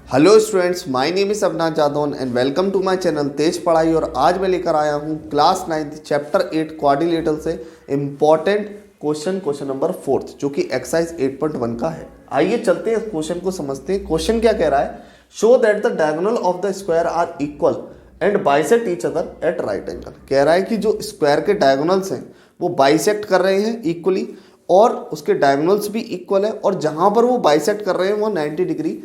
Hello students, my name is Avinash Jadaun and welcome to my channel Tej Padhai. और आज मैं लेकर आया हूँ क्लास 9 चैप्टर 8 क्वाड्रिलेटरल से इम्पॉर्टेंट क्वेश्चन नंबर 4 जो कि एक्सरसाइज 8.1 का है। आइए चलते हैं क्वेश्चन को समझते हैं। क्वेश्चन क्या कह रहा है? Show that the diagonal of the square are equal and bisect each other at right angle. कह रहा है कि जो स्क्वायर के डायगोनल्स हैं वो बाइसेक्ट कर रहे हैं इक्वली और उसके डायगोनल्स भी इक्वल है, और जहां पर वो बाइसेक्ट कर रहे हैं वो 90 डिग्री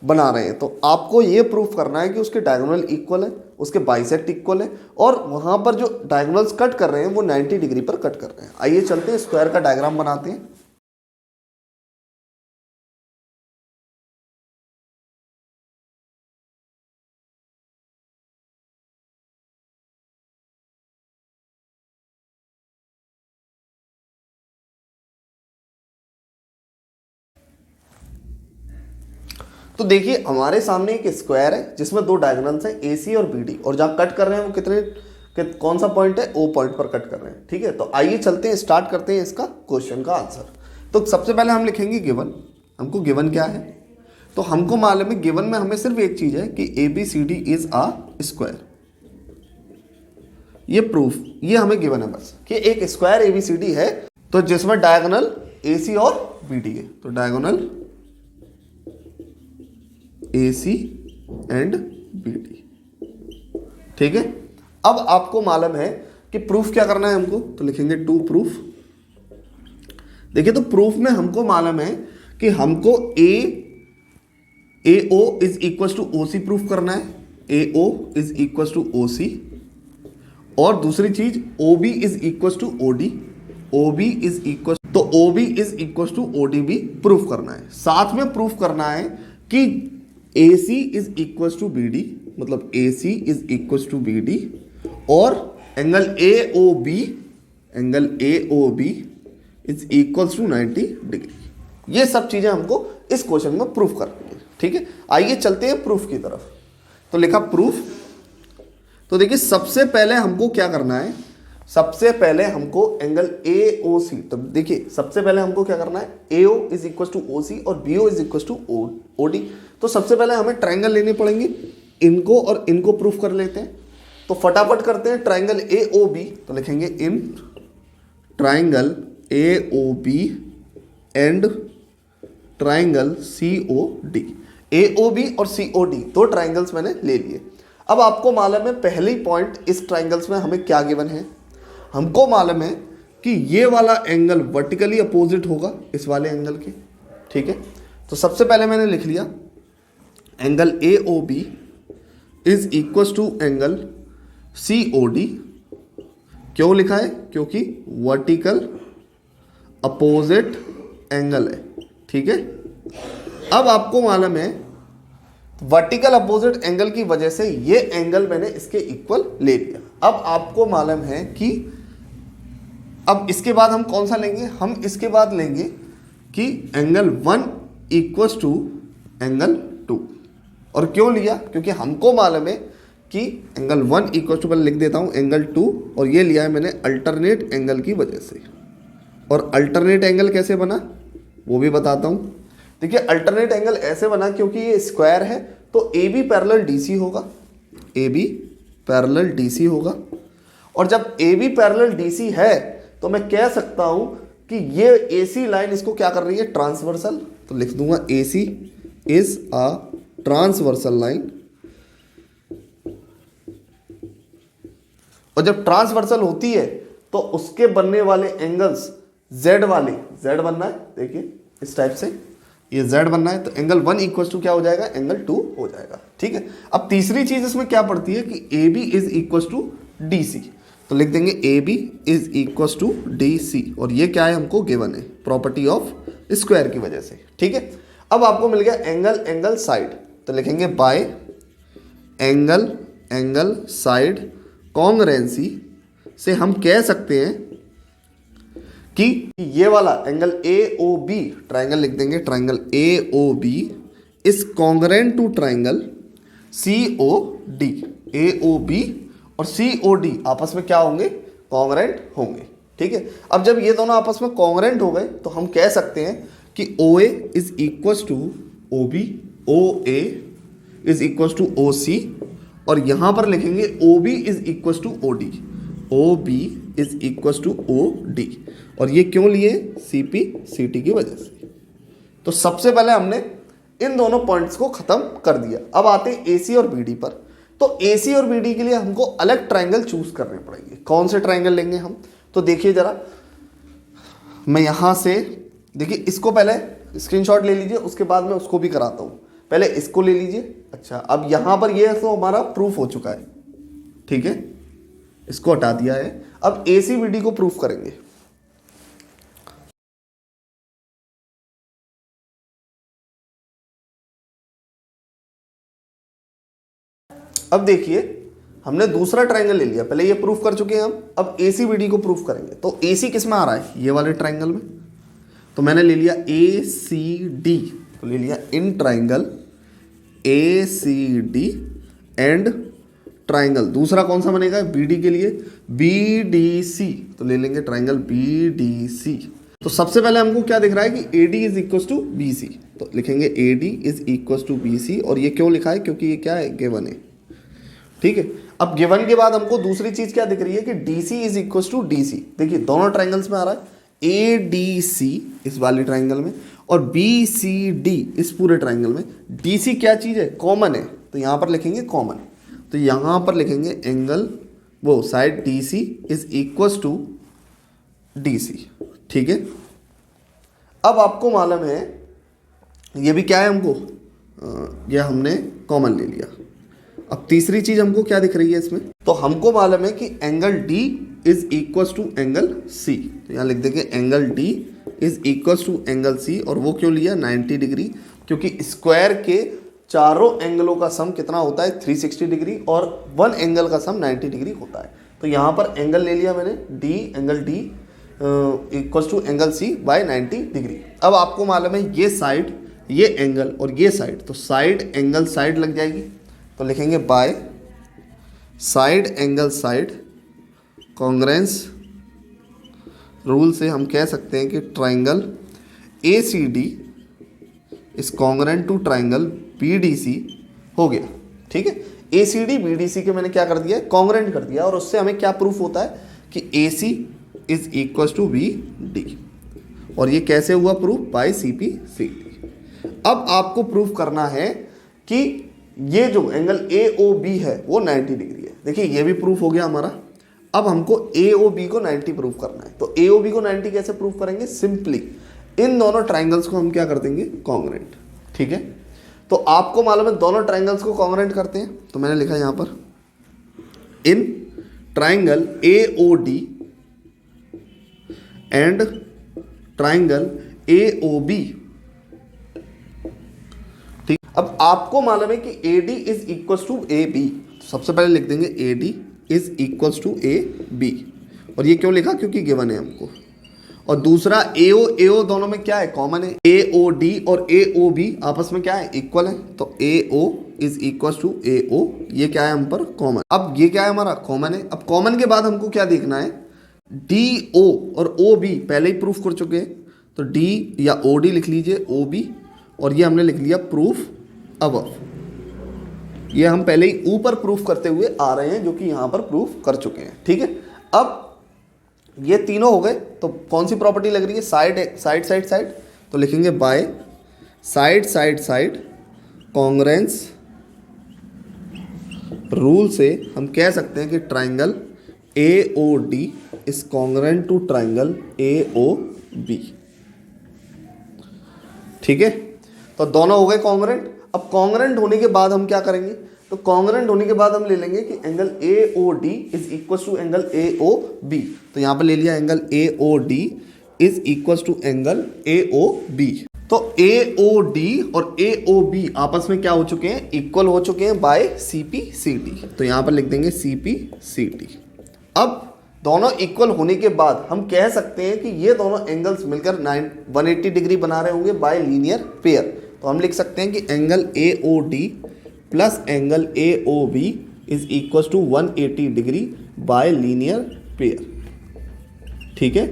बना रहे हैं। तो आपको ये प्रूफ करना है कि उसके डायगोनल इक्वल है, उसके बाइसेक्ट इक्वल है, और वहां पर जो डायगोनल्स कट कर रहे हैं वो 90 डिग्री पर कट कर रहे हैं। आइए चलते हैं स्क्वायर का डायग्राम बनाते हैं। तो देखिए हमारे सामने एक स्क्वायर है जिसमें दो डायगोनल्स हैं AC और BD, और जहां कट कर रहे हैं वो कौन सा पॉइंट है? O पॉइंट पर कट कर रहे हैं। ठीक है, तो आइए चलते हैं, स्टार्ट करते हैं इसका क्वेश्चन का आंसर। तो सबसे पहले हम लिखेंगे गिवन। हमको गिवन क्या है? तो हमको मालूम है गिवन में हमें सिर्फ एक चीज है कि ABCD इज अ स्क्वायर। ये प्रूफ, ये हमें गिवन है बस कि एक स्क्वायर ABCD है तो जिसमें डायगोनल AC और BD है। तो डायगोनल AC एंड BD। ठीक है, अब आपको मालूम है कि प्रूफ क्या करना है हमको, तो लिखेंगे टू प्रूफ। देखिए, तो प्रूफ में हमको मालूम है कि हमको AO is equal to OC proof करना है। AO is equal to OC, और दूसरी चीज OB is equal to OD। OB is equal, तो OB is equal to OD भी प्रूफ करना है। साथ में प्रूफ करना है कि AC is equal to BD, मतलब AC is equal to BD, और angle AOB is equal to 90 degree. ये सब चीजें हमको इस क्वेश्चन में प्रूफ करनी है। ठीक है, आइए चलते हैं प्रूफ की तरफ। तो लिखा प्रूफ। तो देखिए सबसे पहले हमको क्या करना है, सबसे पहले हमको एंगल AOC, तो देखिए सबसे पहले हमको क्या करना है, AO is equal to OC और BO is equal to OD। तो सबसे पहले हमें ट्रायंगल लेने पड़ेंगे, इनको और इनको प्रूफ कर लेते हैं। तो फटाफट करते हैं। ट्रायंगल AOB, तो लिखेंगे in triangle AOB and triangle COD। AOB और COD दो ट्रायंगल्स मैंने ले लिए। अब आपको मालूम है पहली पॉइंट इस ट्रायंगल्स में हमें क्या गिवन है। हमको मालूम है कि ये वाला एंगल वर्टिकली अपोजिट होगा इस वाले एंगल के। ठीक है, तो सबसे पहले मैंने लिख लिया angle AOB is equal to angle COD। क्यों लिखा है? क्योंकि वर्टिकल अपोजिट एंगल है। ठीक है, अब आपको मालूम है वर्टिकल अपोजिट एंगल की वजह से ये एंगल मैंने इसके इक्वल ले लिया। अब आपको मालूम है कि अब इसके बाद हम कौन सा लेंगे, हम इसके बाद लेंगे कि एंगल 1 इक्वल टू एंगल 2। और क्यों लिया? क्योंकि हमको मालूम है कि एंगल 1 इक्वल टू, पहले लिख देता हूं एंगल 2, और ये लिया है मैंने अल्टरनेट एंगल की वजह से। और अल्टरनेट एंगल कैसे बना वो भी बताता हूं। देखिए अल्टरनेट एंगल ऐसे बना क्योंकि ये स्क्वायर है तो AB पैरेलल DC होगा, AB पैरेलल DC होगा। और जब AB पैरेलल DC है तो मैं कह सकता हूं कि ये AC लाइन इसको क्या कर रही है, ट्रांसवर्सल। तो लिख दूंगा AC is a transversal line. और जब ट्रांसवर्सल होती है तो उसके बनने वाले एंगल्स Z वाले, Z बनना है, देखिए इस टाइप से ये Z बनना है, तो एंगल 1 इक्वल टू क्या हो जाएगा, एंगल 2 हो जाएगा। ठीक है, अब तीसरी चीज इसमें क्या पड़ती है कि AB is equal to DC। तो लिख देंगे AB is equal to DC, और ये क्या है हमको गिवन है, प्रॉपर्टी ऑफ स्क्वायर की वजह से। ठीक है, अब आपको मिल गया एंगल साइड, तो लिखेंगे बाय एंगल साइड कॉन्ग्रुएंसी से हम कह सकते हैं कि ये वाला एंगल AOB, ट्रायंगल लिख देंगे triangle AOB is congruent to triangle COD। AOB और COD आपस में क्या होंगे, कॉन्ग्रुएंट होंगे। ठीक है, अब जब ये दोनों आपस में कॉन्ग्रुएंट हो गए तो हम कह सकते हैं कि OA is equal to OB, OA is equal to O C, और यहां पर लिखेंगे O B is equal to O D, O B is equal to O D. और ये क्यों लिए? सी पी सी टी की वजह से। तो सबसे पहले हमने इन दोनों पॉइंट्स को खत्म कर दिया। अब आते हैं ए सी और बी डी पर। तो ए सी और बी डी के लिए हमको अलग ट्राइंगल चूज करने पड़ेंगे। कौन से ट्राइंगल लेंगे हम? तो देखिए जरा, मैं यहां से देखिए, इसको पहले स्क्रीनशॉट ले लीजिए, उसके बाद मैं उसको भी कराता हूं। पहले इसको ले लीजिए। अच्छा, अब यहां पर ये तो हमारा प्रूफ हो चुका है, ठीक है, इसको हटा दिया है। अब ए सी बी डी को प्रूफ करेंगे। अब देखिए, हमने दूसरा ट्राइंगल ले लिया, पहले ये प्रूफ कर चुके हैं हम। अब ए सी बी डी को प्रूफ करेंगे। तो ए सी किस में आ रहा है? ये वाले ट्राइंगल में। तो मैंने ले लिया ए सी डी, तो ले लिया in triangle A C D and triangle दूसरा कौन सा बनेगा बी डी के लिए? बी डी सी, तो ले लेंगे ट्राइंगल बी डी सी। तो सबसे पहले हमको क्या दिख रहा है कि A D is equal to B C, तो लिखेंगे A D is equal to B C. और ये क्यों लिखा है? क्योंकि ये क्या है? गिवन है, ठीक है। अब गिवन के बाद हमको दूसरी चीज क्या दिख रही है कि D C is equal to D C. देखिए दोनों ट्राइंगल्स में आ रहा है, ए डी सी इस वाली ट्राइंगल में और बी सी डी इस पूरे ट्राइंगल में। डी सी क्या चीज है? कॉमन है, तो यहां पर लिखेंगे कॉमन। तो यहां पर लिखेंगे एंगल वो side D C is equal to D C, ठीक है। अब आपको मालूम है ये भी क्या है हमको, ये हमने कॉमन ले लिया। अब तीसरी चीज हमको क्या दिख रही है इसमें? तो हमको मालूम है कि angle D is equal to angle C, तो यहां लिख देंगे angle D is equal to angle C. और वो क्यों लिया? 90 डिग्री, क्योंकि स्क्वायर के चारों एंगलों का सम कितना होता है? 360 डिग्री, और वन एंगल का सम 90 डिग्री होता है। तो यहां पर एंगल ले लिया मैंने D, angle D equal to angle C by 90 degree. अब आपको मालूम है ये साइड, ये एंगल और ये साइड, तो साइड एंगल साइड लग जाएगी, तो लिखेंगे by side angle side. Congruence rule से हम कह सकते हैं कि triangle A C D is congruent to triangle B D C हो गया, ठीक है। A C D B D C के मैंने क्या कर दिया? कॉन्ग्रेंट कर दिया। और उससे हमें क्या प्रूफ होता है कि A C is equal to B D. और ये कैसे हुआ proof? By C P C T. अब आपको प्रूफ करना है कि ये जो एंगल ए ओ बी है वो 90 डिग्री है। देखिए ये भी प्रूफ हो गया हमारा। अब हमको ए ओ बी को 90 प्रूफ करना है। तो ए ओ बी को 90 कैसे प्रूफ करेंगे? सिंपली इन दोनों ट्राइंगल्स को हम क्या कर देंगे? कॉन्ग्रेंट, ठीक है। तो आपको मालूम है दोनों ट्राइंगल्स को कॉन्ग्रेंट करते हैं, तो मैंने लिखा यहां पर in triangle A O D and triangle A O B, ठीक। अब आपको मालूम है कि A D is equal to A B, सबसे पहले लिख देंगे A D is equal to A B. और ये क्यों लिखा? क्योंकि गिवन है हमको। और दूसरा ए ओ दोनों में क्या है? कॉमन है। ए ओ डी और ए ओ बी आपस में क्या है? इक्वल है। तो A O is equal to ए ओ, ये क्या है हम पर? कॉमन। अब ये क्या है हमारा? कॉमन है। अब कॉमन के बाद हमको क्या देखना है? डी ओ और ओ बी पहले ही प्रूफ कर चुके हैं, तो डी या ओ डी लिख लीजिए, ओ बी, और ये हमने लिख लिया प्रूफ अबव। ये हम पहले ही ऊपर प्रूफ करते हुए आ रहे हैं, जो कि यहां पर प्रूफ कर चुके हैं, ठीक है। अब ये तीनों हो गए, तो कौन सी प्रॉपर्टी लग रही है? साइड साइड साइड साइड, तो लिखेंगे by side side side congruence rule से हम कह सकते हैं कि triangle A O D is congruent to triangle A O B, ठीक है। तो दोनों हो गए कॉन्ग्रेंट। अब कॉन्ग्रेंट होने के बाद हम क्या करेंगे? तो कॉन्ग्रेंट होने के बाद हम ले लेंगे कि angle A O D is equal to angle A O B. तो यहां पर ले लिया angle A O D is equal to angle A O B. तो ए ओ डी और ए ओ बी आपस में क्या हो चुके हैं? इक्वल हो चुके हैं by C P C T. तो यहां पर लिख देंगे सी पी सी टी। अब दोनों इक्वल होने के बाद हम कह सकते हैं कि ये दोनों एंगल्स मिलकर 180 डिग्री बना रहे होंगे बाय लीनियर पेयर। तो हम लिख सकते हैं कि angle A O D plus angle A O B is equal to 180 degree by linear pair, ठीक है।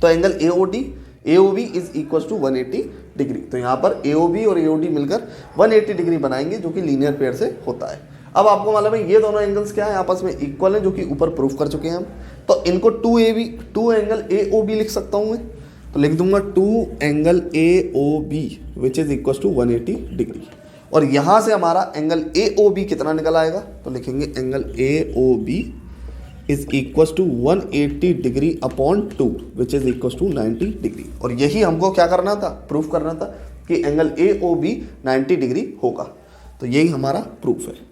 तो angle A O B is equal to 180 degree. तो यहाँ पर AOB और AOD मिलकर 180 डिग्री बनाएंगे, जो कि लीनियर पेयर से होता है। अब आपको मालूम है ये दोनों एंगल्स क्या है, आपस में इक्वल है, जो कि ऊपर प्रूफ कर चुके हैं हम। तो इनको 2 एंगल AOB लिख सकता हूँ मैं, तो लिख दूंगा 2 angle AOB which is equal to 180 degree. और यहाँ से हमारा एंगल AOB कितना निकल आएगा, तो लिखेंगे angle AOB is equal to 180 degree upon 2 which is equal to 90 degree. और यही हमको क्या करना था, प्रूफ करना था कि एंगल AOB 90 डिग्री होगा। तो यही हमारा प्रूफ है।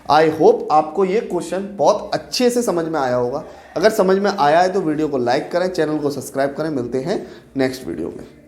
आई होप आपको ये क्वेश्चन बहुत अच्छे से समझ में आया होगा। अगर समझ में आया है तो वीडियो को लाइक करें, चैनल को सब्सक्राइब करें। मिलते हैं नेक्स्ट वीडियो में।